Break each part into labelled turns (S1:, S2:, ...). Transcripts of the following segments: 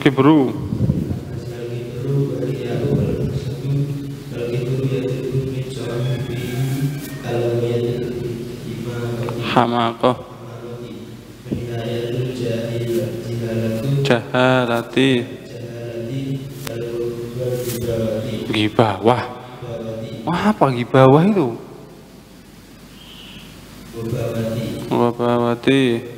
S1: Kibru Hamaqah Jahalati Gibawah. Wah, apa gibawah itu? Wabawati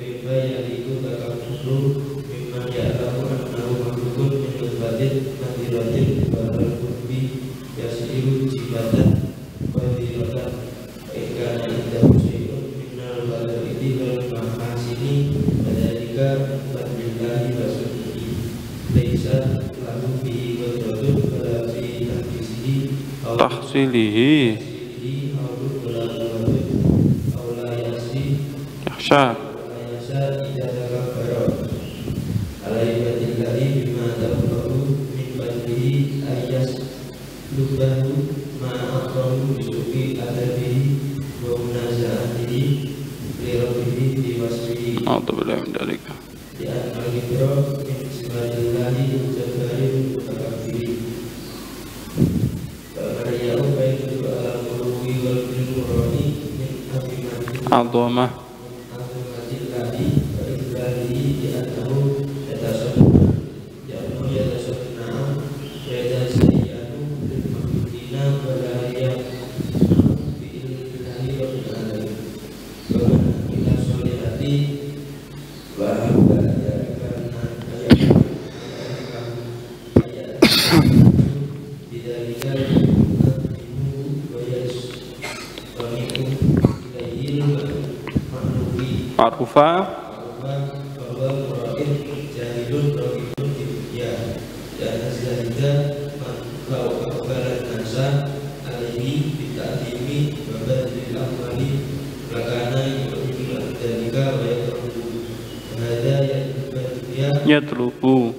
S1: tahsilihi yakhsha A'udzubillahi min dzalika. Adhamah ma'rufa yatlubu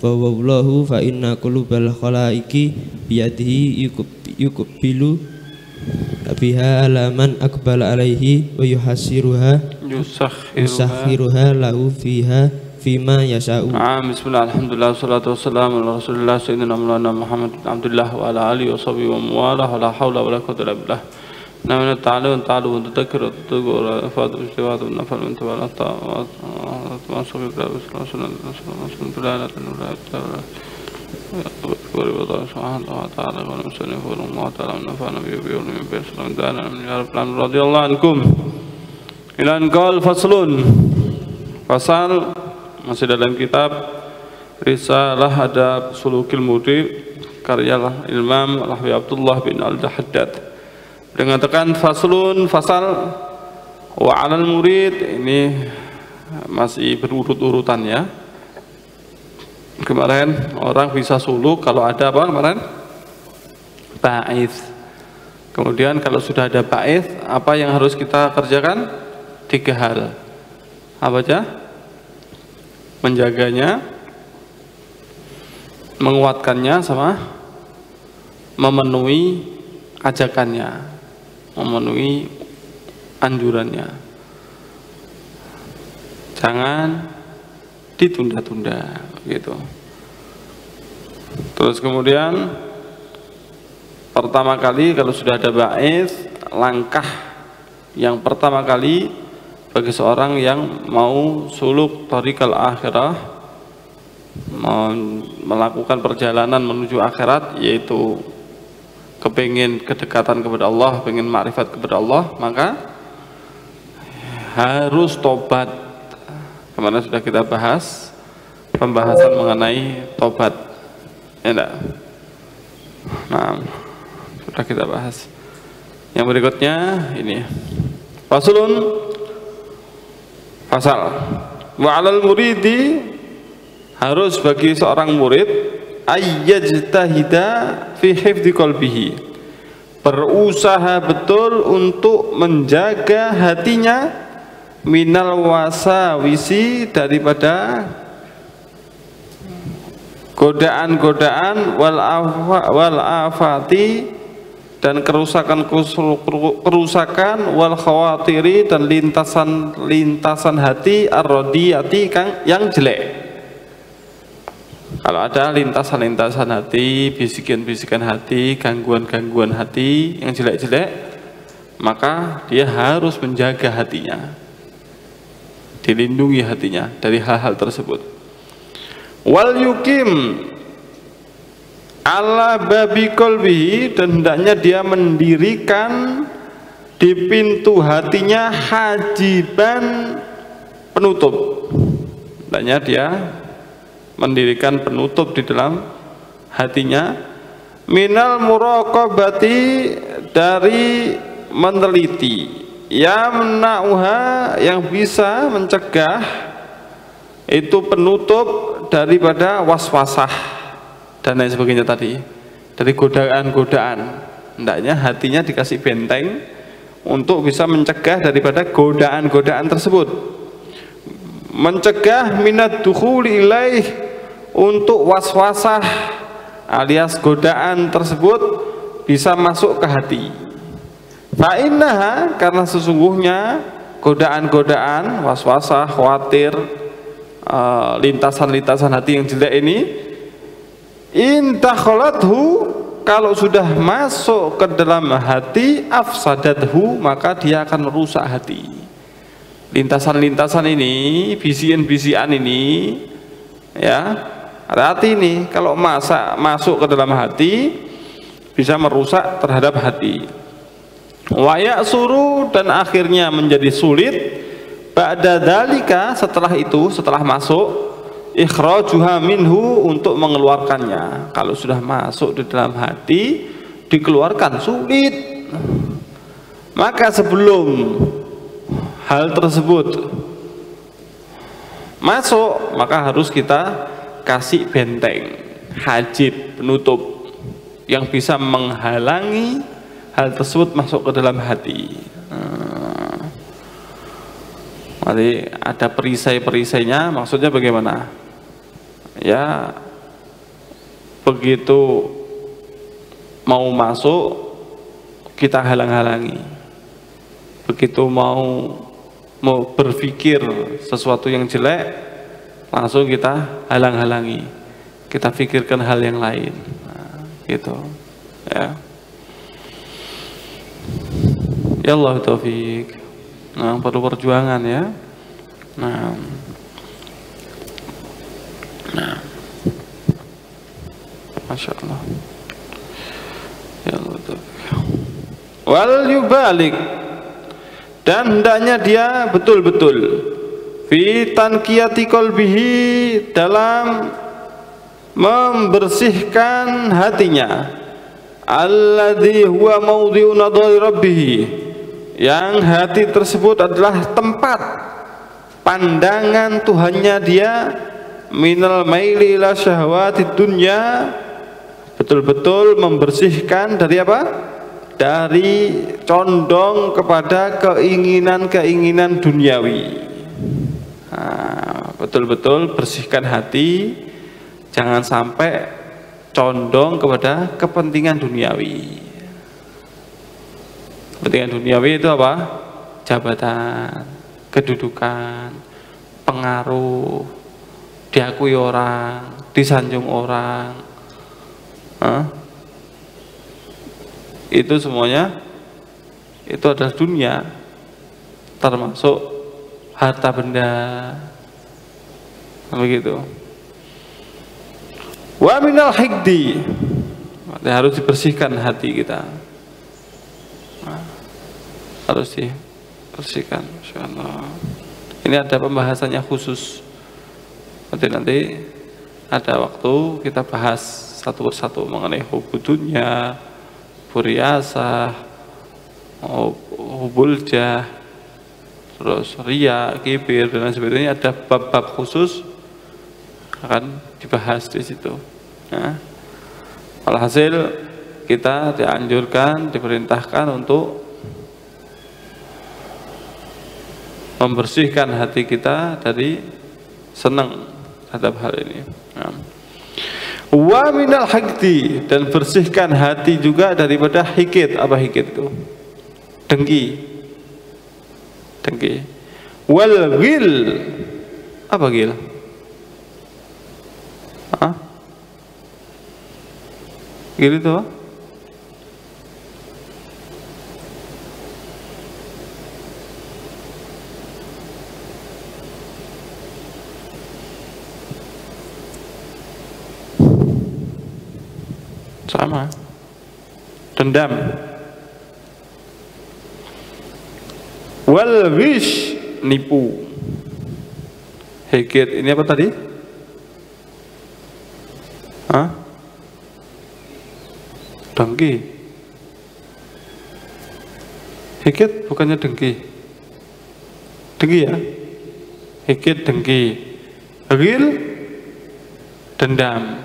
S2: Wallahu fa inna qulubal khalaiqi biyadihi yuqbilu biha alaman aqbala alaihi wa yuhasiruha yusakhiruha lahu fiha fima yasha'u.
S1: Bismillah, alhamdulillah, wassalatu wassalamu ala rasulillah sayyidina maulana Muhammad bin Abdullah wa ala alihi wa sahbihi wa mawalah wa la hawla wa la quwwata illa billah. Namanya ta'ala wa tadhakir wa tadhkur wa fadu istiwatu wa nafal min tawala ta'ala wa sabir wa sallallahu alaihi Fasal masih dalam kitab Risalah Adab Sulukil Mudi karya Imam Al-Hafiz Abdullah bin Al-Haddad. Dengan tekan faslun fasal wa 'alal murid, ini masih berurut-urutan ya. Kemarin orang bisa suluk kalau ada apa kemarin? Ba'its. Kemudian kalau sudah ada ba'its, apa yang harus kita kerjakan? 3 hal. Apa aja? Menjaganya, menguatkannya, sama memenuhi ajakannya, memenuhi anjurannya. Jangan ditunda-tunda gitu. Terus kemudian pertama kali kalau sudah ada ba'its, langkah yang pertama kali bagi seorang yang mau suluk thariqal akhirah, mau melakukan perjalanan menuju akhirat, yaitu kepingin kedekatan kepada Allah, pengen makrifat kepada Allah, maka harus tobat. Kemarin sudah kita bahas pembahasan mengenai tobat, ya enggak? Nah, sudah kita bahas. Yang berikutnya ini faslun Pasal wa 'alal muridi, harus bagi seorang murid ayyajtahida fi hifdzi qalbihi, berusaha betul untuk menjaga hatinya minal wasawisi, daripada godaan-godaan wal afati, dan kerusakan wal khawatiri, dan lintasan hati ar-radiyati kang yang jelek. Kalau ada lintasan hati, bisikan-bisikan hati, gangguan-gangguan hati yang jelek-jelek, maka dia harus menjaga hatinya, dilindungi hatinya dari hal-hal tersebut. Wal yukim ala babi qalbihi, dan hendaknya dia mendirikan di pintu hatinya hajiban, penutup. Hendaknya dia mendirikan penutup di dalam hatinya minal muraqabati, dari meneliti, yamna'uha, yang bisa mencegah itu penutup daripada waswasah dan lain sebagainya tadi, dari godaan-godaan. Hendaknya hatinya dikasih benteng untuk bisa mencegah daripada godaan-godaan tersebut, mencegah minat dukhuli ilaih, untuk waswasah alias godaan tersebut bisa masuk ke hati. Fa'innaha, karena sesungguhnya godaan-godaan, waswasah, khawatir, lintasan-lintasan hati yang jelek ini, intakhalathu, kalau sudah masuk ke dalam hati, afsadathu, maka dia akan merusak hati. Lintasan-lintasan ini, bisian-bisian ini, ya, hati ini kalau masuk ke dalam hati bisa merusak terhadap hati. Wa ya'suru, dan akhirnya menjadi sulit ba'da dzalika, setelah itu, setelah masuk, ikhrajuha minhu, untuk mengeluarkannya. Kalau sudah masuk di dalam hati, dikeluarkan sulit. Maka sebelum hal tersebut masuk, maka harus kita kasih benteng, hajib, penutup, yang bisa menghalangi hal tersebut masuk ke dalam hati. Jadi ada perisai-perisainya, maksudnya bagaimana? Ya, begitu mau masuk kita halang-halangi. Begitu mau berpikir sesuatu yang jelek, langsung kita halang-halangi, kita pikirkan hal yang lain. Gitu, ya. Ya Allah taufik. Nah, perlu perjuangan ya. Nah, Masya Allah. Ya Allah taufik. Wal yubalik, dan hendaknya dia betul-betul fi tanqiyati qalbihi, dalam membersihkan hatinya, alladzi huwa maudhi'u nadhari rabbih, yang hati tersebut adalah tempat pandangan Tuhannya dia, minal maili ila syahwatid dunya, betul-betul membersihkan dari apa? Dari condong kepada keinginan-keinginan duniawi. Betul-betul bersihkan hati, jangan sampai condong kepada kepentingan duniawi. Kepentingan duniawi itu apa? Jabatan, kedudukan, pengaruh, diakui orang, disanjung orang. Itu semuanya itu adalah dunia, termasuk harta benda, begitu. Wa minal hikdi, harus dibersihkan hati kita, harus dibersihkan. Insyaallah. Ini ada pembahasannya khusus. Nanti ada waktu kita bahas satu persatu mengenai hubud dunya, hubul riasah, hubul jah, terus riya, kibir dan lain sebagainya, ada bab-bab khusus akan dibahas di situ. Nah, alhasil kita dianjurkan, diperintahkan untuk membersihkan hati kita dari senang terhadap hal ini. Nah. Wa minal hikdi, dan bersihkan hati juga daripada hikid. Apa hikid itu? Dengki. Dengki. Wal ghil. Apa ghil? Hah? Ghil itu apa? Sama, dendam. Wal ghish, nipu. Hikid ini apa tadi? Hah? Dengki. Hikid bukannya dengki. Dengki ya? Hikid dengki. Ghil dendam.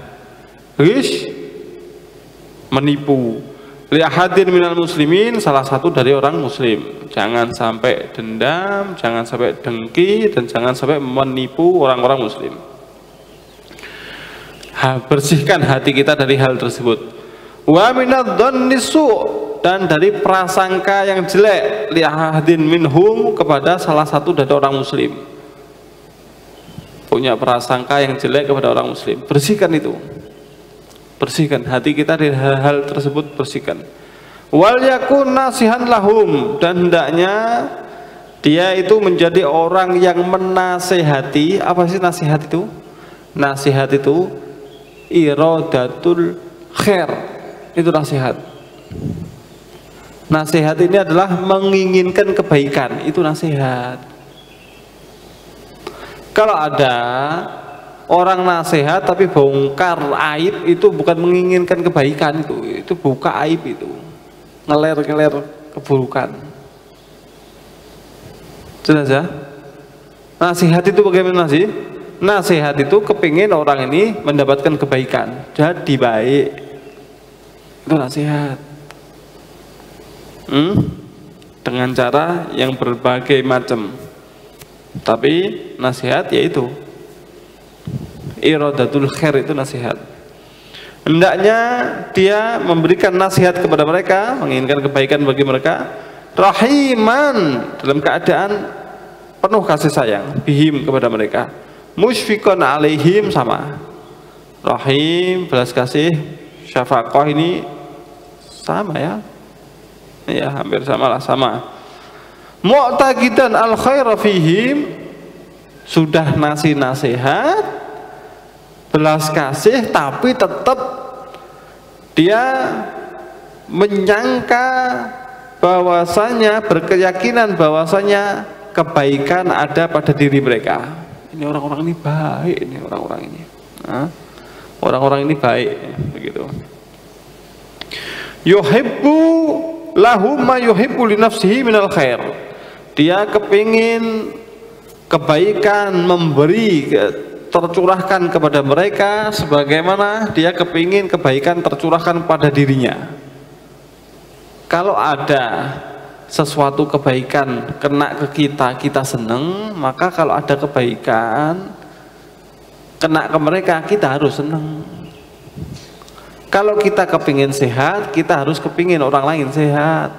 S1: Ghish menipu. Li ahadin minal muslimin, salah satu dari orang muslim. Jangan sampai dendam, jangan sampai dengki, dan jangan sampai menipu orang-orang muslim. Bersihkan hati kita dari hal tersebut. Wa minadh-dhanni su', dan dari prasangka yang jelek, li ahadin minhum, kepada salah satu dari orang muslim. Punya prasangka yang jelek kepada orang muslim, bersihkan itu. Bersihkan hati kita dari hal-hal tersebut, bersihkan. Wal yakun nasihan lahum, dan hendaknya dia itu menjadi orang yang menasehati. Apa sih nasihat itu? Nasihat itu iradatul khair, itu nasihat. Nasihat ini adalah menginginkan kebaikan, itu nasihat. Kalau ada orang nasihat tapi bongkar aib, itu bukan menginginkan kebaikan, itu buka aib, itu ngeler-ngeler keburukan. Jelas ya? Nasihat itu bagaimana sih? Nasihat itu kepingin orang ini mendapatkan kebaikan, jadi baik, itu nasihat. Dengan cara yang berbagai macam, tapi nasihat yaitu iradatul khair, itu nasihat. Hendaknya dia memberikan nasihat kepada mereka, menginginkan kebaikan bagi mereka, rahiman, dalam keadaan penuh kasih sayang, bihim, kepada mereka, musyfiqan alaihim, sama rahim, belas kasih, syafaqah ini sama ya, ya hampir samalah, sama. Mu'taqidan al khaira fihim, sudah ngasih nasihat, belas kasih, tapi tetap dia menyangka bahwasanya, berkeyakinan bahwasanya kebaikan ada pada diri mereka. Ini orang-orang ini baik, ini orang-orang ini, orang-orang ini baik, begitu. Yuhibbu lahum ma yuhibbu li nafsihi minal khair, dia kepingin kebaikan, memberi, tercurahkan kepada mereka sebagaimana dia kepingin kebaikan tercurahkan pada dirinya. Kalau ada sesuatu kebaikan kena ke kita, kita seneng, maka kalau ada kebaikan kena ke mereka, kita harus seneng. Kalau kita kepingin sehat, kita harus kepingin orang lain sehat.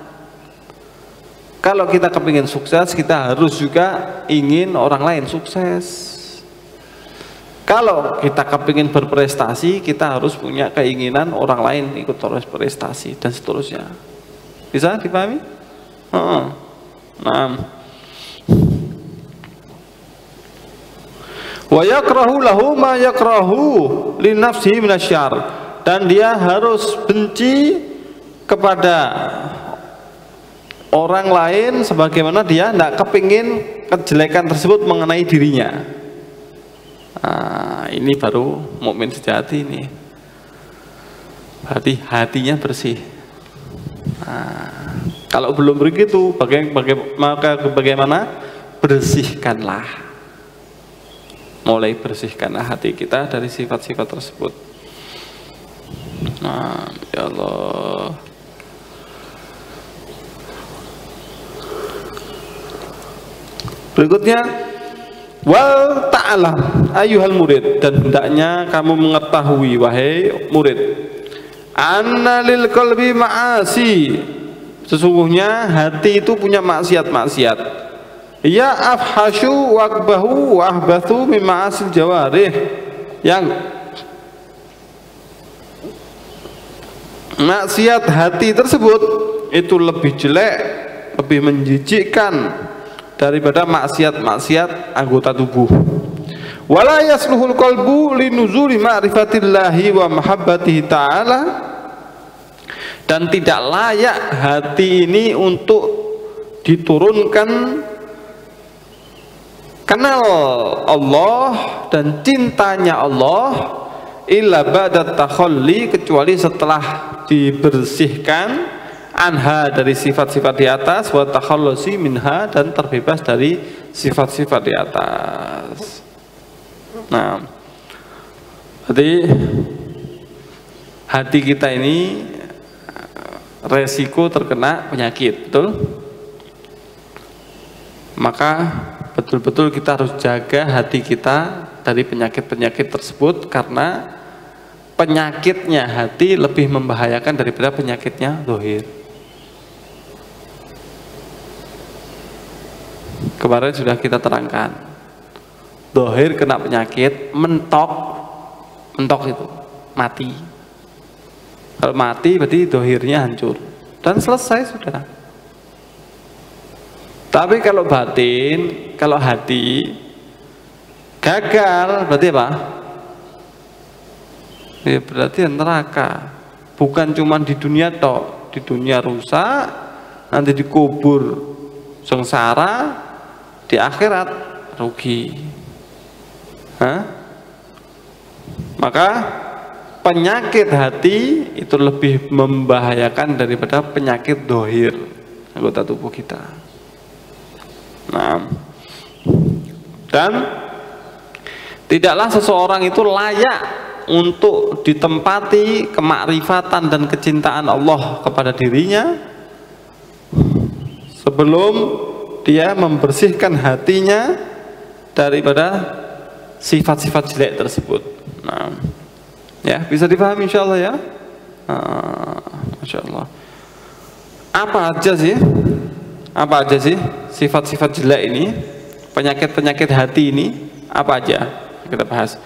S1: Kalau kita kepingin sukses, kita harus juga ingin orang lain sukses. Kalau kita kepingin berprestasi, kita harus punya keinginan orang lain ikut terus prestasi, dan seterusnya. Bisa dipahami? Nah. Wa yakrahu lahu ma yakrahu li nafsihi minasyarr, dan dia harus benci kepada orang lain sebagaimana dia tidak kepingin kejelekan tersebut mengenai dirinya. Ini baru mukmin sejati ini. Berarti hatinya bersih. Kalau belum begitu, maka bagaimana? bersihkanlah. Mulai bersihkanlah hati kita dari sifat-sifat tersebut. Nah, ya Allah. Berikutnya, wal ta'lam ayyuhal murid, dan hendaknya kamu mengetahui wahai murid, anna lil qalbi ma'asi, sesungguhnya hati itu punya maksiat-maksiat. Ya afhashu wakbahu wahbathu mimma asil jawarih, yang maksiat hati tersebut itu lebih jelek, lebih menjijikkan daripada maksiat-maksiat anggota tubuh. Wala yasluhul qalbu linuzuli ma'rifatillahi wa mahabbatihi ta'ala, dan tidak layak hati ini untuk diturunkan kenal Allah dan cintanya Allah illa ba'da takhalli, kecuali setelah dibersihkan anha dari sifat-sifat di atas, wa takhallusi minha, dan terbebas dari sifat-sifat di atas. Nah, jadi hati kita ini resiko terkena penyakit, betul? Maka betul-betul kita harus jaga hati kita dari penyakit-penyakit tersebut, karena penyakitnya hati lebih membahayakan daripada penyakitnya zahir. Kemarin sudah kita terangkan, zahir kena penyakit, mentok itu mati. Kalau mati berarti zahirnya hancur dan selesai sudah. Tapi kalau batin, kalau hati gagal, berarti apa? Ya berarti neraka. Bukan cuma di dunia tok, di dunia rusak, nanti dikubur sengsara, di akhirat rugi. Maka penyakit hati itu lebih membahayakan daripada penyakit zahir anggota tubuh kita. Nah, dan tidaklah seseorang itu layak untuk ditempati kemakrifatan dan kecintaan Allah kepada dirinya sebelum dia membersihkan hatinya daripada sifat-sifat jelek tersebut. Nah, ya bisa dipahami insyaallah ya. Masya Allah. Apa aja sih sifat-sifat jelek ini, penyakit-penyakit hati ini, apa aja kita bahas.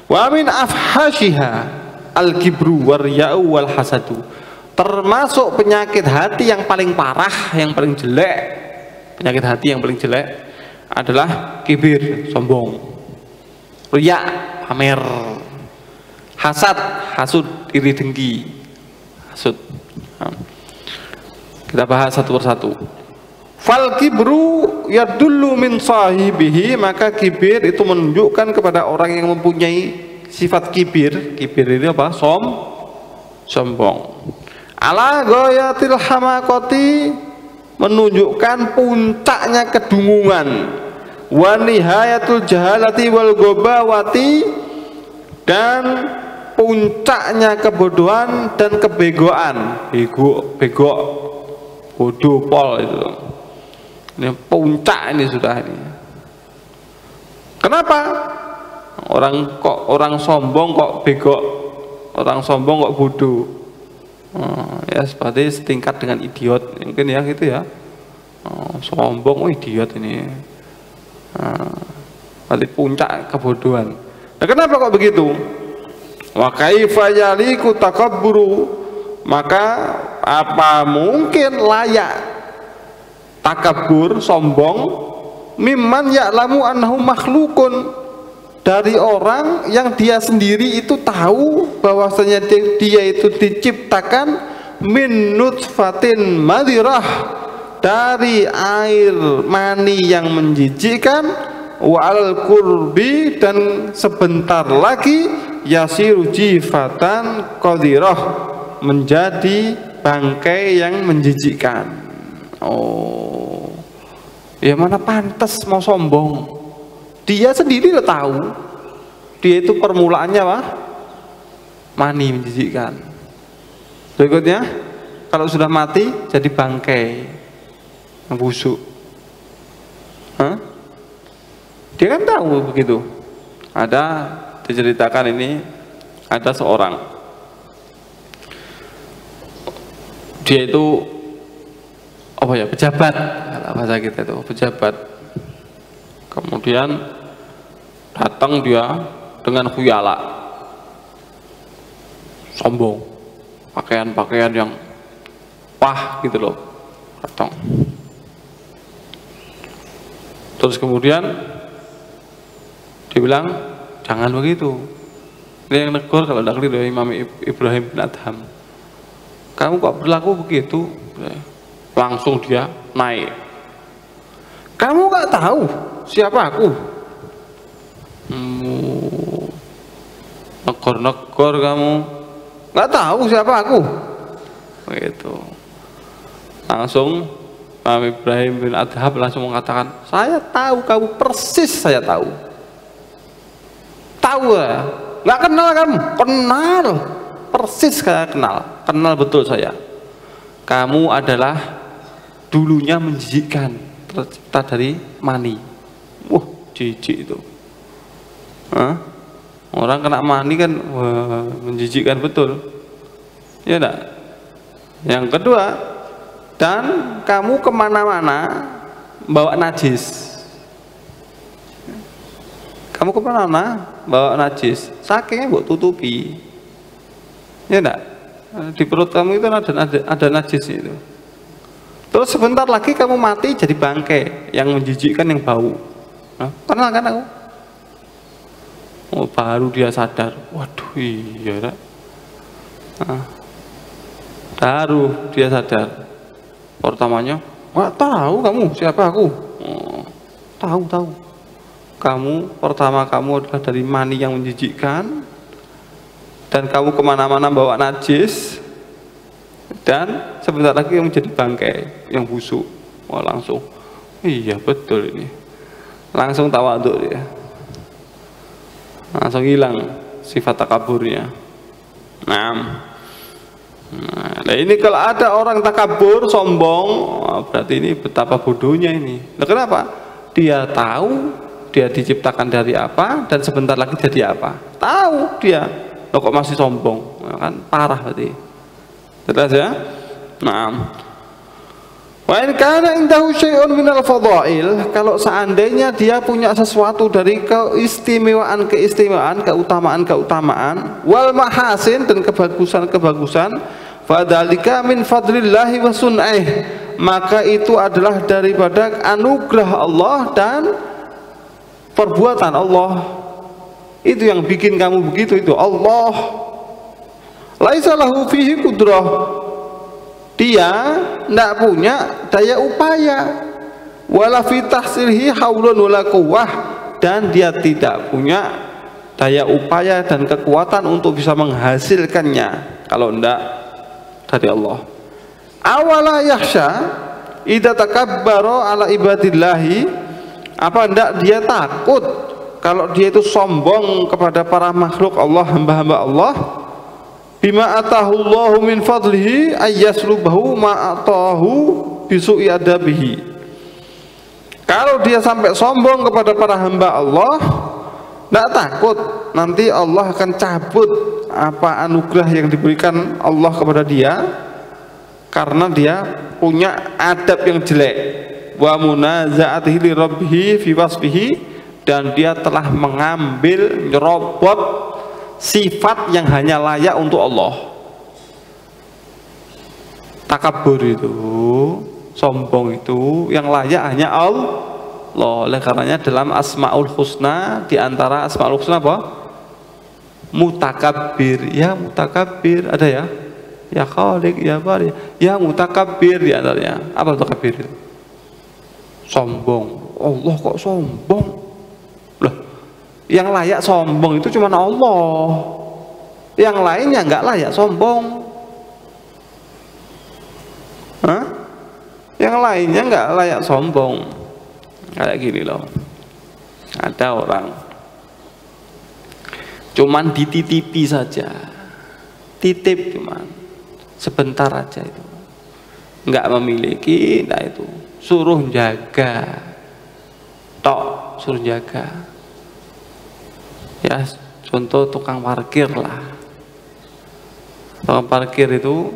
S1: Wa min afhashiha al-kibru war-riya'u wal hasadu, termasuk penyakit hati yang paling parah, yang paling jelek. Penyakit hati yang paling jelek adalah kibir, sombong, riya, pamer, hasad, hasud, iri dengki, hasud. Kita bahas satu persatu. Fal kibru yadullu min sahibihi, maka kibir itu menunjukkan kepada orang yang mempunyai sifat kibir. Kibir itu apa? Sombong. Ala ghayatil hamakoti, menunjukkan puncaknya kedunguan. Wa nihayatul jahalati wal gobawati, dan puncaknya kebodohan dan kebegoan. Bego, bodoh, pol itu. Ini puncak ini sudah ini. Kenapa? Orang sombong kok bego, orang sombong kok bodoh. Ya seperti setingkat dengan idiot, mungkin ya gitu ya. Sombong, idiot ini. Berarti puncak kebodohan. Nah, kenapa kok begitu? Wa kaifa yaliku takabburu, maka apa mungkin layak takabur, sombong, mimman ya'lamu annahu makhlukun, dari orang yang dia sendiri itu tahu bahwasanya dia itu diciptakan min nutfatin madirah, dari air mani yang menjijikkan, wal kurbi, dan sebentar lagi yasiru jifatan qadirah, menjadi bangkai yang menjijikkan. Ya mana pantas mau sombong. Dia sendiri udah tahu. Dia itu permulaannya apa? Mani, menjijikkan. Berikutnya, kalau sudah mati jadi bangkai yang busuk. Hah? Dia kan tahu begitu. Ada diceritakan ini, ada seorang, dia itu apa ya, pejabat, bahasa kita itu pejabat. Kemudian datang dia dengan khuyala, sombong, pakaian-pakaian yang wah gitu loh, datang. Terus kemudian dibilang jangan begitu. Ini yang negur kalau tidak keliru Imam Ibrahim bin Adham. Kamu kok berlaku begitu? Langsung dia naik. Kamu nggak tahu siapa aku? Negor-negor kamu, nggak tahu siapa aku? Begitu. Langsung Imam Ibrahim bin Adham langsung mengatakan, saya tahu kamu persis, saya tahu. Tahu ya? Nggak kenal kamu? Kenal. Persis saya kenal betul saya. Kamu adalah dulunya menjijikkan, tercipta dari mani. Wah, jijik itu. Hah? Orang kena mani kan, wah, menjijikkan betul. Ya enggak? Yang kedua, dan kamu kemana-mana bawa najis. Kamu kemana-mana bawa najis, sakingnya buat tutupi. Ya enggak? Di perut kamu itu ada najis itu. Terus sebentar lagi kamu mati jadi bangkai yang menjijikkan, yang bau. Nah, kenal kan aku? Oh, baru dia sadar. Waduh, iya enggak? Nah, baru dia sadar. Pertamanya, nggak tahu kamu siapa aku. Oh, tahu. Kamu pertama kamu adalah dari mani yang menjijikkan, dan kamu kemana-mana bawa najis, dan sebentar lagi kamu jadi bangkai yang busuk. Oh, langsung, iya betul ini. Langsung tawaduk dia. Langsung hilang sifat takaburnya. Nah, ini kalau ada orang takabur, sombong, berarti ini betapa bodohnya ini. Nah, kenapa? Dia tahu dia diciptakan dari apa dan sebentar lagi jadi apa. Tahu dia, loh kok masih sombong? Nah, kan parah berarti. Jelas ya? Nah, wa in kana indahu syai'un minal fadha'il, kalau seandainya dia punya sesuatu dari keistimewaan, keutamaan, wal mahasin, dan kebagusan, fadzalika min fadlillahi wa sun'ih, maka itu adalah daripada anugerah Allah dan perbuatan Allah. Itu yang bikin kamu begitu, itu Allah. Laisa lahu fihi qudrah, dia tidak punya daya upaya, wala fi tahsilhi haulun wala quwwah, dan dia tidak punya daya upaya dan kekuatan untuk bisa menghasilkannya kalau tidak dari Allah. Awala yakhsha idza takabbara ala ibadillahi, apa ndak dia takut kalau dia itu sombong kepada para makhluk Allah, hamba-hamba Allah, bima atahullahu min fadlihi ayyaslubahu ma atahu bisu'i adabihi. Kalau dia sampai sombong kepada para hamba Allah, tidak takut nanti Allah akan cabut apa anugerah yang diberikan Allah kepada dia karena dia punya adab yang jelek, wa munazaatihi li rabbihi fi wasfihi, dan dia telah mengambil, nyerobot sifat yang hanya layak untuk Allah. Takabur itu, sombong itu yang layak hanya Allah. Oleh karenanya dalam Asmaul Husna, di antara Asmaul Husna apa? Mutakabbir. Ya mutakabbir, ada ya? Ya Khaliq, ya Bari, ya mutakabbir di antaranya. Apa mutakabbir itu? Sombong. Allah kok sombong? Loh, yang layak sombong itu cuma Allah. Yang lainnya nggak layak sombong. Hah? Yang lainnya nggak layak sombong. Kayak gini loh, ada orang cuman dititipi saja, titip cuman sebentar aja itu, nggak memiliki, nah itu suruh jaga, tok suruh jaga. Ya contoh tukang parkir lah, tukang parkir itu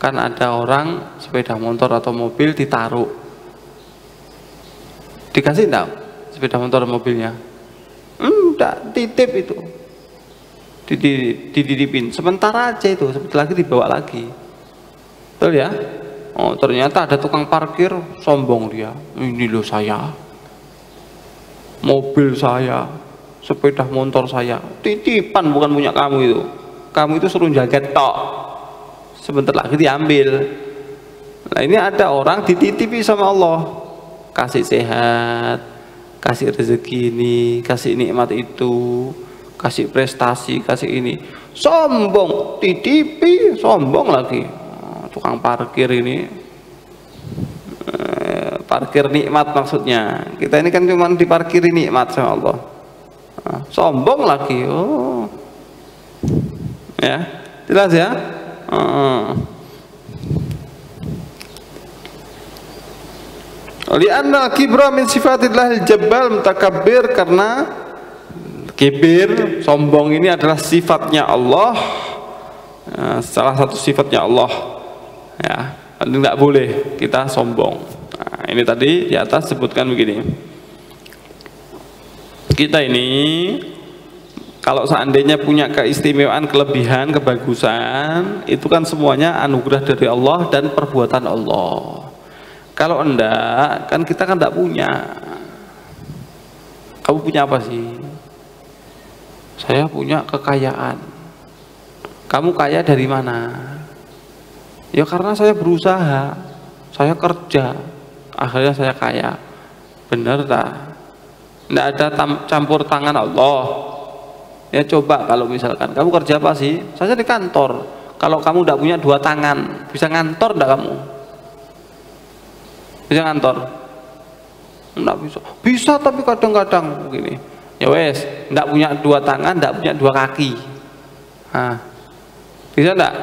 S1: kan ada orang sepeda motor atau mobil ditaruh, dikasih enggak sepeda motor mobilnya? Enggak, titip itu, dititipin sebentar aja itu, sebentar lagi dibawa lagi, betul ya? Oh ternyata ada tukang parkir sombong dia, ini loh saya, mobil saya, sepeda motor saya, titipan bukan punya kamu itu suruh jaga tok, sebentar lagi diambil. Nah ini ada orang dititipi sama Allah, kasih sehat, kasih rezeki ini, kasih nikmat itu, kasih prestasi, kasih ini, sombong, titipi, sombong lagi. Tukang parkir ini, parkir nikmat maksudnya. Kita ini kan cuma diparkiri nikmat sama Allah, sombong lagi. Oh ya, jelas ya. Li'anna kibra min sifatillahil jabbal mutakabbir, karena kibir, sombong ini adalah sifatnya Allah, salah satu sifatnya Allah ya, tidak boleh kita sombong. Nah, ini tadi di atas sebutkan begini, kita ini kalau seandainya punya keistimewaan, kelebihan, kebagusan, itu kan semuanya anugerah dari Allah dan perbuatan Allah. Kalau enggak, kan kita kan enggak punya. Kamu punya apa sih? Saya punya kekayaan. Kamu kaya dari mana? Ya karena saya berusaha, saya kerja, akhirnya saya kaya. Benar tak? Enggak ada campur tangan Allah. Ya coba kalau misalkan kamu kerja apa sih? Saya di kantor. Kalau kamu tidak punya dua tangan, bisa ngantor enggak kamu? Bisa ngantor? Enggak bisa. Bisa tapi kadang-kadang begini. Ya wes, enggak punya dua tangan, enggak punya dua kaki. Nah, bisa enggak?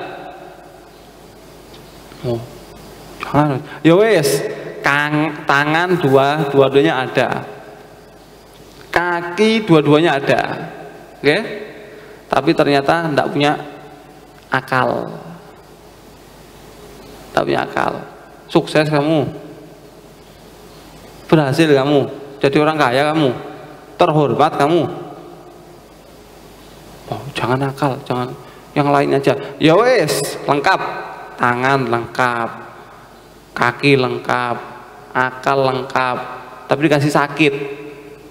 S1: Oh, jangan. Ya wes, tangan dua-duanya ada. Kaki dua-duanya ada. Oke, tapi ternyata tidak punya akal, tidak punya akal. Sukses kamu, berhasil kamu, jadi orang kaya kamu, terhormat kamu. Oh, jangan akal, jangan yang lain aja. Ya wes, lengkap, tangan lengkap, kaki lengkap, akal lengkap, tapi dikasih sakit,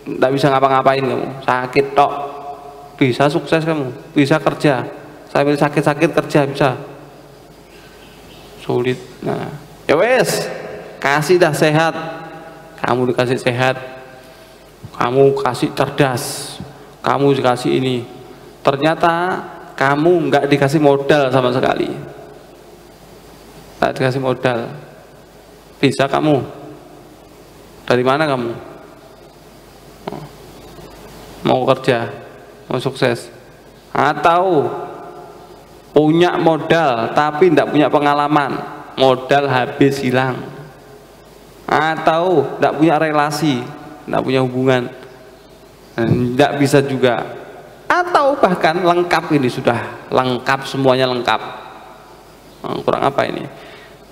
S1: tidak bisa ngapa-ngapain kamu, sakit tok. Bisa sukses kamu, bisa kerja sambil sakit-sakit kerja bisa, sulit. Nah ya wes, kasih dah sehat, kamu dikasih sehat, kamu kasih cerdas, kamu dikasih ini, ternyata kamu nggak dikasih modal sama sekali, nggak dikasih modal. Bisa kamu? Dari mana kamu mau kerja, mau sukses? Atau punya modal tapi tidak punya pengalaman, modal habis hilang. Atau tidak punya relasi, tidak punya hubungan, tidak bisa juga. Atau bahkan lengkap, ini sudah lengkap, semuanya lengkap. Kurang apa ini?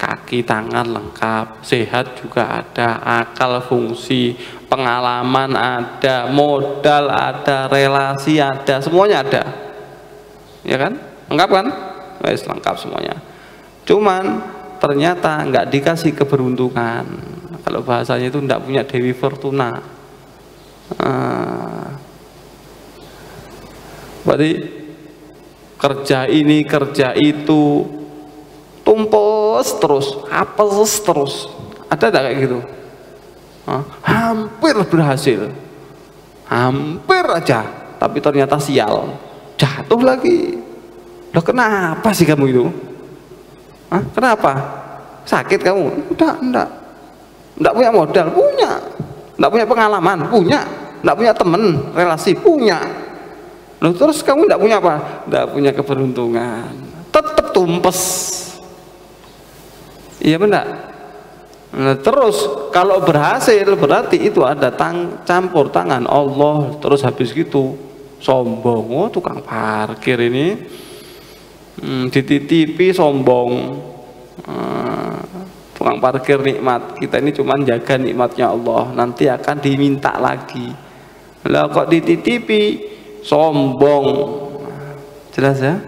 S1: Kaki tangan lengkap, sehat juga ada, akal fungsi, pengalaman ada, modal ada, relasi ada, semuanya ada, ya kan? Lengkap kan? Wes lengkap semuanya. Cuman ternyata nggak dikasih keberuntungan. Kalau bahasanya itu nggak punya Dewi Fortuna. Berarti kerja ini kerja itu tumpes terus, apes terus. Ada tak kayak gitu? Hampir berhasil, hampir aja, tapi ternyata sial, jatuh lagi. Loh kenapa sih kamu itu? Kenapa? Sakit kamu? Enggak punya modal, punya. Nggak punya pengalaman? Punya. Nggak punya teman, relasi? Punya. Loh, terus kamu nggak punya apa? Nggak punya keberuntungan. Tetap tumpes. Iya benar. Nah, terus kalau berhasil berarti itu ada campur tangan Allah. Terus habis gitu sombong. Oh, tukang parkir ini dititipi sombong. Tukang parkir nikmat, kita ini cuma jaga nikmatnya Allah, nanti akan diminta lagi. Lah kok dititipi sombong. Jelas ya?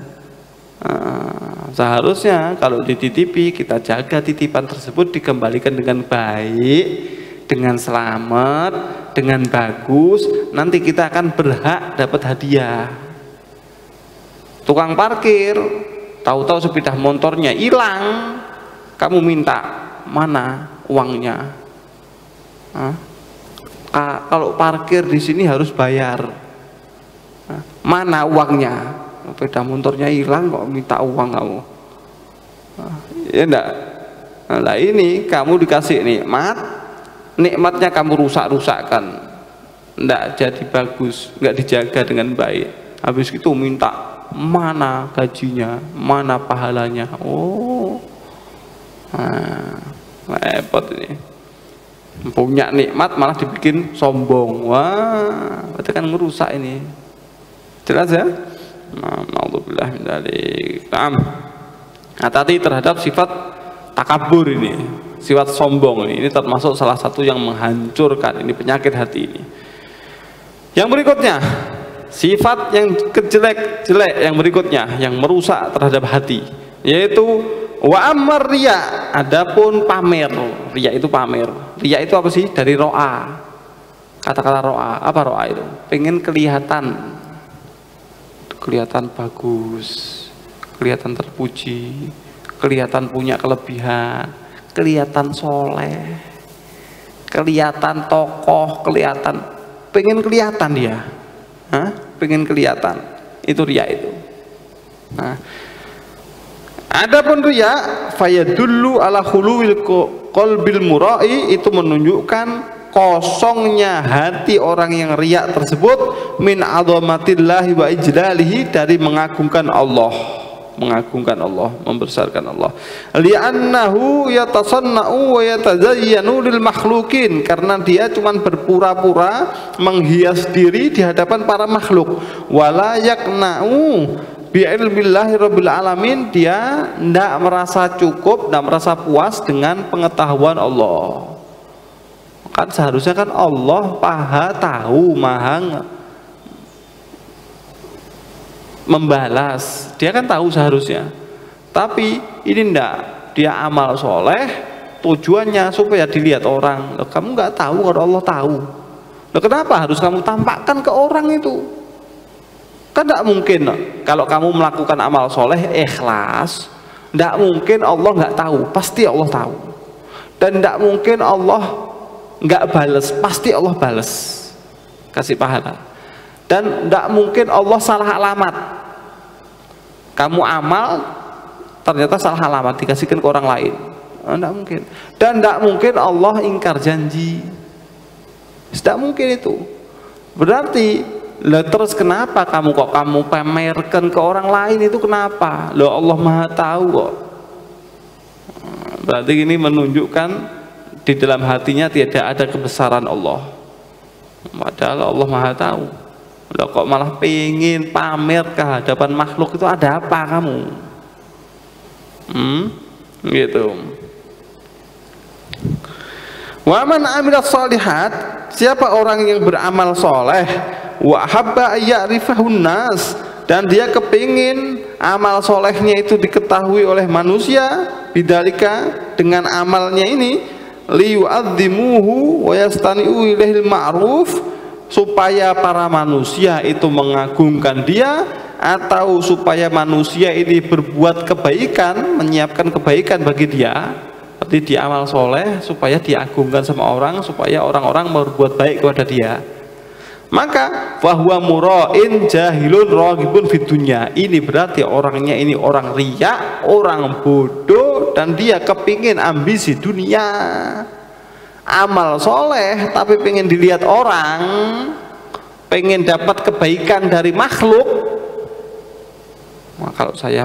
S1: Seharusnya kalau dititipi kita jaga titipan tersebut, dikembalikan dengan baik, dengan selamat, dengan bagus, nanti kita akan berhak dapat hadiah. Tukang parkir tahu-tahu sepeda motornya hilang, kamu minta, mana uangnya? Kalau parkir di sini harus bayar, mana uangnya? Sepeda motornya hilang kok minta uang kamu? Ya enggak? Nah ini kamu dikasih nikmat, nikmatnya kamu rusak-rusakkan, enggak jadi bagus, enggak dijaga dengan baik. Habis itu minta, mana gajinya, mana pahalanya? Oh, repot ini. Punya nikmat malah dibikin sombong. Wah, berarti kan merusak ini. Jelas ya? Na'udzubillah min dzalik. Hati-hati terhadap sifat takabur ini, sifat sombong ini termasuk salah satu yang menghancurkan, ini penyakit hati ini. Yang berikutnya, sifat yang jelek yang berikutnya yang merusak terhadap hati, yaitu wa ammar riya, adapun pamer. Riya itu pamer. Riya itu apa sih? Dari ro'a. Kata-kata ro'a, apa ro'a itu? Pengen kelihatan bagus, kelihatan terpuji, kelihatan punya kelebihan, kelihatan soleh, kelihatan tokoh, pengen kelihatan dia. Pengen kelihatan, itu riya itu. Nah, adapun riya fayadullu ala khuluwil qalbil murai, itu menunjukkan kosongnya hati orang yang riya tersebut min azamatillahi wa ijlalihi, dari mengagungkan Allah, membesarkan Allah. Li'annahu yatasanna'u wa yatazayyanu lil makhlukin, karena dia cuman berpura-pura menghias diri di hadapan para makhluk. Wala yakna'u bi'ilmillahi rabbil alamin, dia tidak merasa cukup, tidak merasa puas dengan pengetahuan Allah. Kan seharusnya kan Allah paha tahu, maha membalas, dia kan tahu seharusnya. Tapi ini ndak, dia amal soleh tujuannya supaya dilihat orang. Loh, kamu nggak tahu kalau Allah tahu. Loh, kenapa harus kamu tampakkan ke orang itu? Kan nggak mungkin kalau kamu melakukan amal soleh ikhlas, nggak mungkin Allah nggak tahu, pasti Allah tahu. Dan nggak mungkin Allah nggak bales, pasti Allah bales, kasih pahala. Dan tidak mungkin Allah salah alamat. Kamu amal ternyata salah alamat, dikasihkan ke orang lain, tidak mungkin. Dan tidak mungkin Allah ingkar janji, tidak mungkin itu. Berarti terus kenapa kamu pamerkan ke orang lain itu, kenapa? Loh, Allah maha tahu kok. Berarti ini menunjukkan di dalam hatinya tidak ada kebesaran Allah, padahal Allah maha tahu. Loh, kok malah pengen pamer ke hadapan makhluk, itu ada apa kamu? Gitu. Wa man amila shalihat, siapa orang yang beramal soleh, wa habba ya'rifahun nas, dan dia kepingin amal solehnya itu diketahui oleh manusia, bidzalika, dengan amalnya ini, liyu'adzimuhu wa yastani'u ilaihil ma'ruf, supaya para manusia itu mengagungkan dia, atau supaya manusia ini berbuat kebaikan, menyiapkan kebaikan bagi dia. Berarti dia amal soleh supaya diagungkan sama orang, supaya orang-orang berbuat baik kepada dia. Maka bahwa mura'in jahilun raghibun fid dunya, ini berarti orangnya ini orang riya, orang bodoh, dan dia kepingin ambisi dunia. amal soleh tapi pengen dilihat orang, pengen dapat kebaikan dari makhluk, kalau saya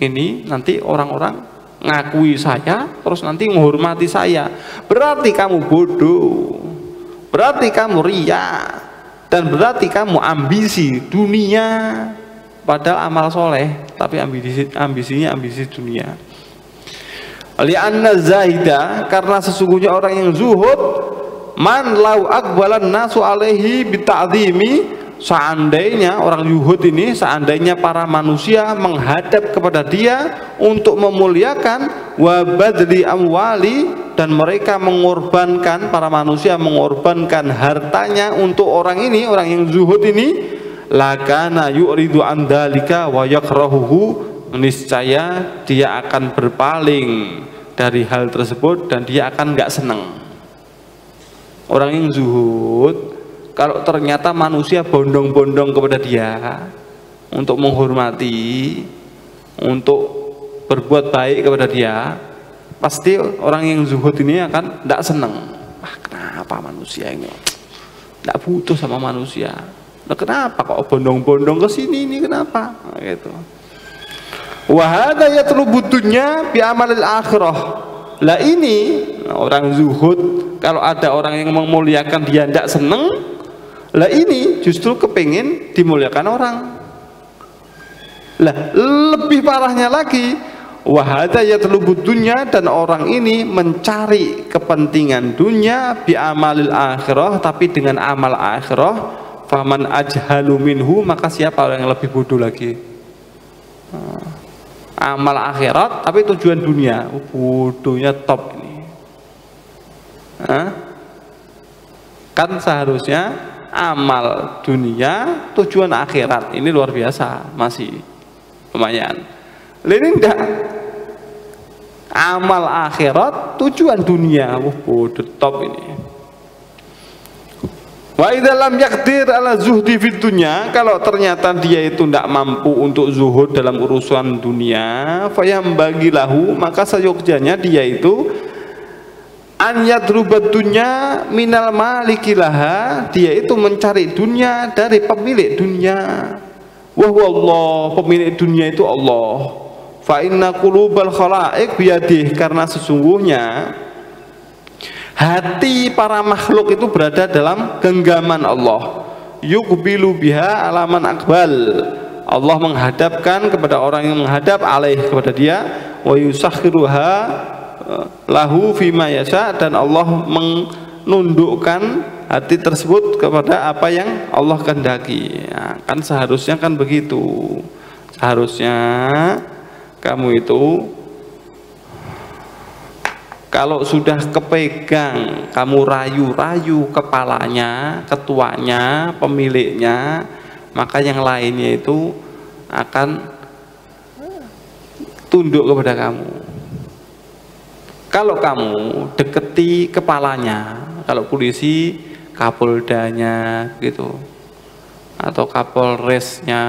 S1: ini nanti orang-orang ngakui saya, terus nanti menghormati saya, berarti kamu bodoh, berarti kamu ria, dan berarti kamu ambisi dunia, padahal amal soleh tapi ambisinya ambisi dunia. Li'anna zahida, karena sesungguhnya orang yang zuhud, man lau aqbalan nasu alaihi bita'zimi, seandainya orang zuhud ini, seandainya para manusia menghadap kepada dia untuk memuliakan, wa badli amwali, dan mereka mengorbankan, para manusia mengorbankan hartanya untuk orang ini, orang yang zuhud ini, lakana yu'ridu an dzalika wa yakrahuhu, niscaya dia akan berpaling dari hal tersebut dan dia akan nggak senang. Orang yang zuhud, kalau ternyata manusia bondong-bondong kepada dia untuk menghormati, untuk berbuat baik kepada dia, pasti orang yang zuhud ini akan nggak senang. Kenapa manusia ini nggak butuh sama manusia? Nah, kenapa kok bondong-bondong ke sini ini, kenapa? Nah, gitu. Wahada yatlubu dunya bi amalil akhirah. Lah ini orang zuhud, kalau ada orang yang memuliakan dia tidak seneng, lah ini justru kepingin dimuliakan orang. Lah lebih parahnya lagi, wahada yatlubu dunya, dan orang ini mencari kepentingan dunia bi amalil akhirah, tapi dengan amal akhirah, faman ajhalu minhu, maka siapa orang yang lebih bodoh lagi? Amal akhirat tapi tujuan dunia, bodohnya top ini. Kan seharusnya amal dunia tujuan akhirat, ini luar biasa, masih lumayan. Ini enggak, amal akhirat tujuan dunia, bodoh top ini. Wa idza lam yaqdir ala zuhdi fid dunya, kalau ternyata dia itu tidak mampu untuk zuhud dalam urusan dunia, fayam bagilahu, maka seyogyanya dia itu an yadrubat dunya minal malikilaha, dia itu mencari dunia dari pemilik dunia. Wa huwallah, pemilik dunia itu Allah. Fa inna qulubal khalaiq biyadih, karena sesungguhnya hati para makhluk itu berada dalam genggaman Allah. Yuqbilu biha alaman akbal, Allah menghadapkan kepada orang yang menghadap, alaih kepada dia, wa yusakhiruha lahu fima yasha, dan Allah menundukkan hati tersebut kepada apa yang Allah kehendaki. Ya, kan seharusnya kan begitu. Seharusnya kamu itu kalau sudah kepegang, kamu rayu-rayu kepalanya, ketuanya, pemiliknya, maka yang lainnya itu akan tunduk kepada kamu. Kalau kamu deketi kepalanya, kalau polisi kapoldanya gitu, atau kapolresnya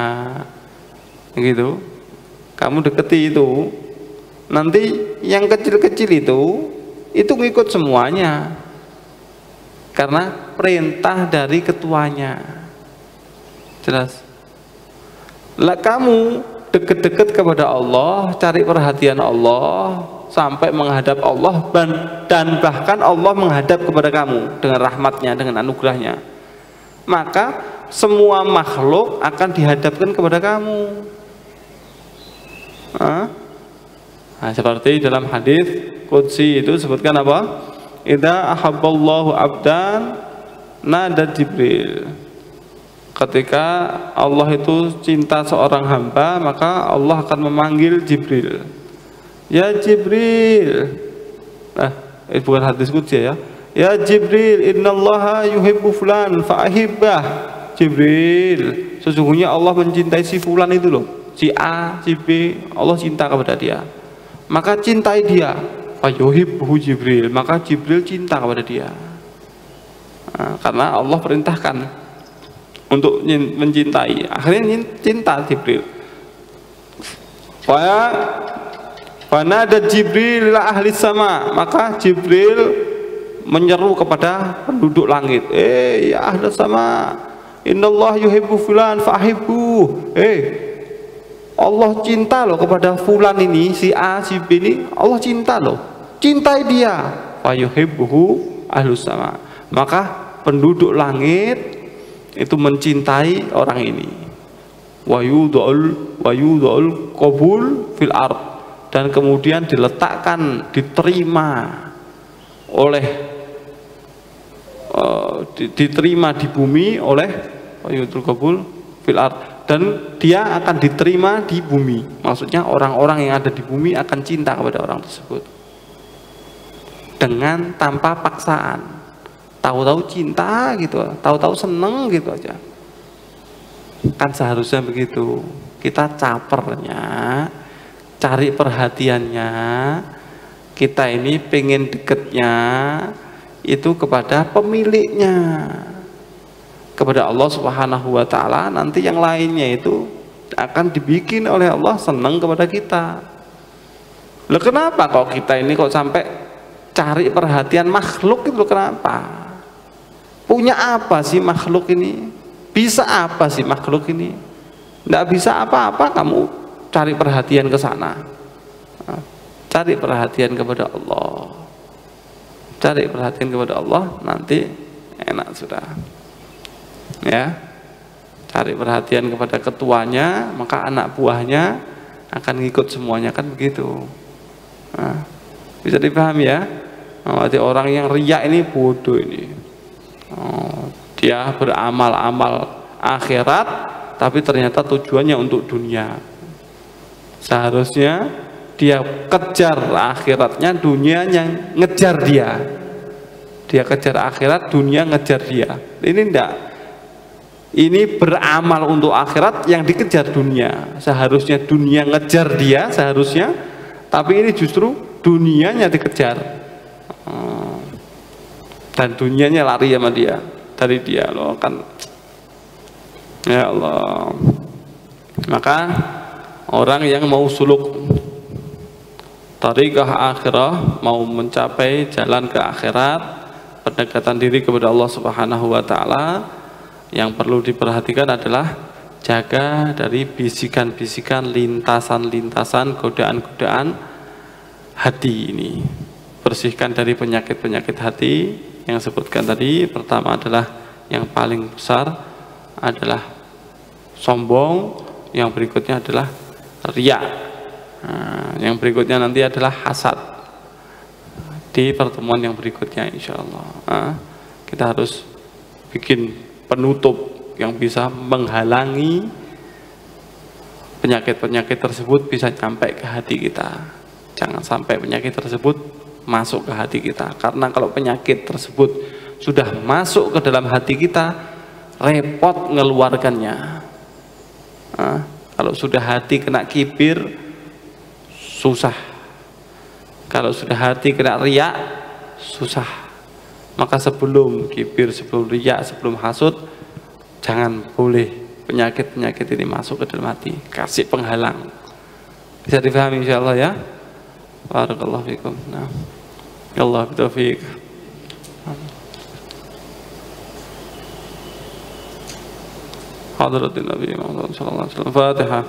S1: gitu, kamu deketi itu, nanti yang kecil-kecil itu ngikut semuanya, karena perintah dari ketuanya. Jelas? Lah kamu deket-deket kepada Allah, cari perhatian Allah, sampai menghadap Allah, dan bahkan Allah menghadap kepada kamu dengan rahmatnya, dengan anugerahnya, maka semua makhluk akan dihadapkan kepada kamu. Nah, seperti dalam hadis qudsi itu sebutkan apa? Idza ahabballahu abdan nada Jibril. Ketika Allah itu cinta seorang hamba, maka Allah akan memanggil Jibril. Ya Jibril. Nah, bukan hadis qudsi ya. Ya Jibril, innallaha yuhibbu fulan fa'ahibbah. Jibril, sesungguhnya Allah mencintai si fulan itu loh. Si A, si B, Allah cinta kepada dia. Maka cintai dia. Fayuhibbuhu Jibril, maka Jibril cinta kepada dia. Nah, karena Allah perintahkan untuk mencintai, akhirnya cinta Jibril. Fanada Jibril ila ahli sama, maka Jibril menyeru kepada penduduk langit, ya ahli sama, innallah yuhibbu fulan fa'hibbu. Allah cinta loh kepada fulan ini, si A, si B ini, Allah cinta loh, cintai dia. Fayuhibbuhu ahlus sama, maka penduduk langit itu mencintai orang ini. Wayudul qabul fil ard, dan kemudian diletakkan, diterima di bumi oleh wayudul qabul fil ard, dan dia akan diterima di bumi. Maksudnya orang-orang yang ada di bumi akan cinta kepada orang tersebut dengan tanpa paksaan, tahu-tahu cinta gitu, tahu-tahu seneng gitu aja. Kan seharusnya begitu. Kita capernya, cari perhatiannya, kita ini pengen deketnya itu kepada pemiliknya, kepada Allah Subhanahu wa ta'ala. Nanti yang lainnya itu akan dibikin oleh Allah senang kepada kita. Loh, kenapa kok kita ini kok sampai cari perhatian makhluk itu? Kenapa? Punya apa sih makhluk ini? Bisa apa sih makhluk ini? Tidak bisa apa-apa kamu cari perhatian ke sana. Cari perhatian kepada Allah. Cari perhatian kepada Allah, nanti enak sudah. Ya, cari perhatian kepada ketuanya, maka anak buahnya akan ngikut semuanya, kan begitu. Bisa dipahami ya? Jadi orang yang riya ini bodoh ini. Dia beramal-amal akhirat, tapi ternyata tujuannya untuk dunia. Seharusnya dia kejar akhiratnya, dunianya ngejar dia. Dia kejar akhirat, dunia ngejar dia. Ini enggak. Ini beramal untuk akhirat, yang dikejar dunia. Seharusnya dunia ngejar dia, seharusnya. Tapi ini justru dunianya dikejar. Dan dunianya lari sama dia, dari dia loh kan. Ya Allah. Maka orang yang mau suluk tariqah akhirah, mau mencapai jalan ke akhirat, pendekatan diri kepada Allah Subhanahu wa ta'ala, yang perlu diperhatikan adalah jaga dari bisikan-bisikan, lintasan-lintasan, godaan-godaan hati ini. Bersihkan dari penyakit-penyakit hati yang sebutkan tadi. Pertama adalah, yang paling besar adalah sombong, yang berikutnya adalah riya, yang berikutnya nanti adalah hasad. Di pertemuan yang berikutnya insya Allah kita harus bikin penutup yang bisa menghalangi penyakit-penyakit tersebut bisa sampai ke hati kita. Jangan sampai penyakit tersebut masuk ke hati kita, karena kalau penyakit tersebut sudah masuk ke dalam hati kita, repot ngeluarkannya. Kalau sudah hati kena kibir, susah. Kalau sudah hati kena riya, susah. Maka sebelum kibir, sebelum riya, sebelum hasud, jangan boleh penyakit-penyakit ini masuk ke dalam hati. Kasih penghalang. Bisa difahami insyaallah ya. Barakallahu fikum. Nah, ya Allah bitaufiq. Hadratin Nabi Muhammad sallallahu alaihi wasallam. Fatihah.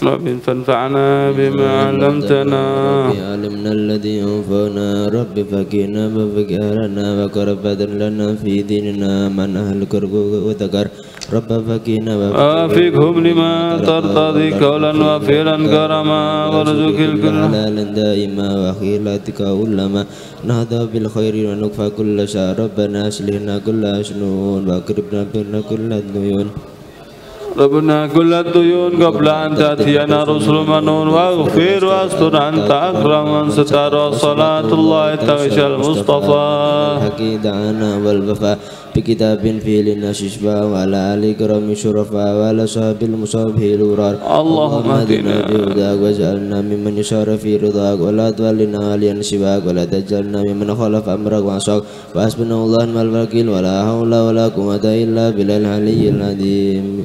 S1: رب فانفعنا بما علمتنا رب علمنا الذي ينفعنا رب فقنا وفقرنا وقرب بدر لنا في ديننا من أهل كرب وذكر رب فقنا وفقهم لما ترتضي قولا وفعلا كرما ورزق الكل حلالا دائما وخيراتك علما نهضى بالخير ونكفى كل شر ربنا أصلحنا كل شنون وأقربنا بنا كل الديون ربنا كل الديون قبل أن تأتينا رسل منون واغفر واستر أنت أكرم من ستر صلاة الله تغشى المصطفى حكي دعانا والوفاء
S2: بكتاب فيه للناس شفاء وعلى آل كرام شرفاء وعلى صحاب المصابه الغرار
S1: اللهم
S2: اهدنا بهداك واجعلنا ممن يسار في رضاك ولا تولنا وليا سواك ولا تجعلنا ممن خالف أمرك وعصاك وحسبنا الله نعم الوكيل ولا حول ولا قوة إلا بالله العلي العظيم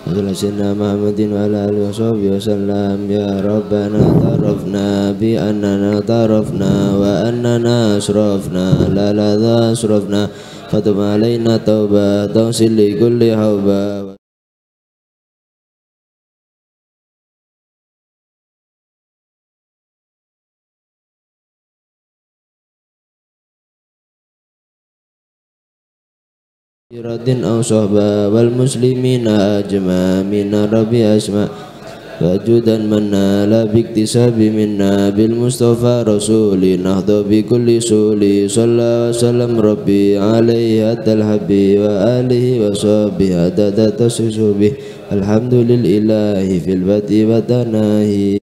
S2: على سيدنا محمد وعلى آله وصحبه وسلم. يا ربنا اعترفنا بأننا اعترفنا وأننا أسرفنا لا أسرفنا فتب علينا توبة توصل لكل حوبة. رد أو صحبة والمسلمين أجمع من ربي أسماء فجودا منا لا باكتساب منا بالمصطفى رسول نهض بكل سول صلى وسلم ربي عليه أدى الحبي وآله وصحبه عدد تسس به الحمد لله في البدء والتناهي.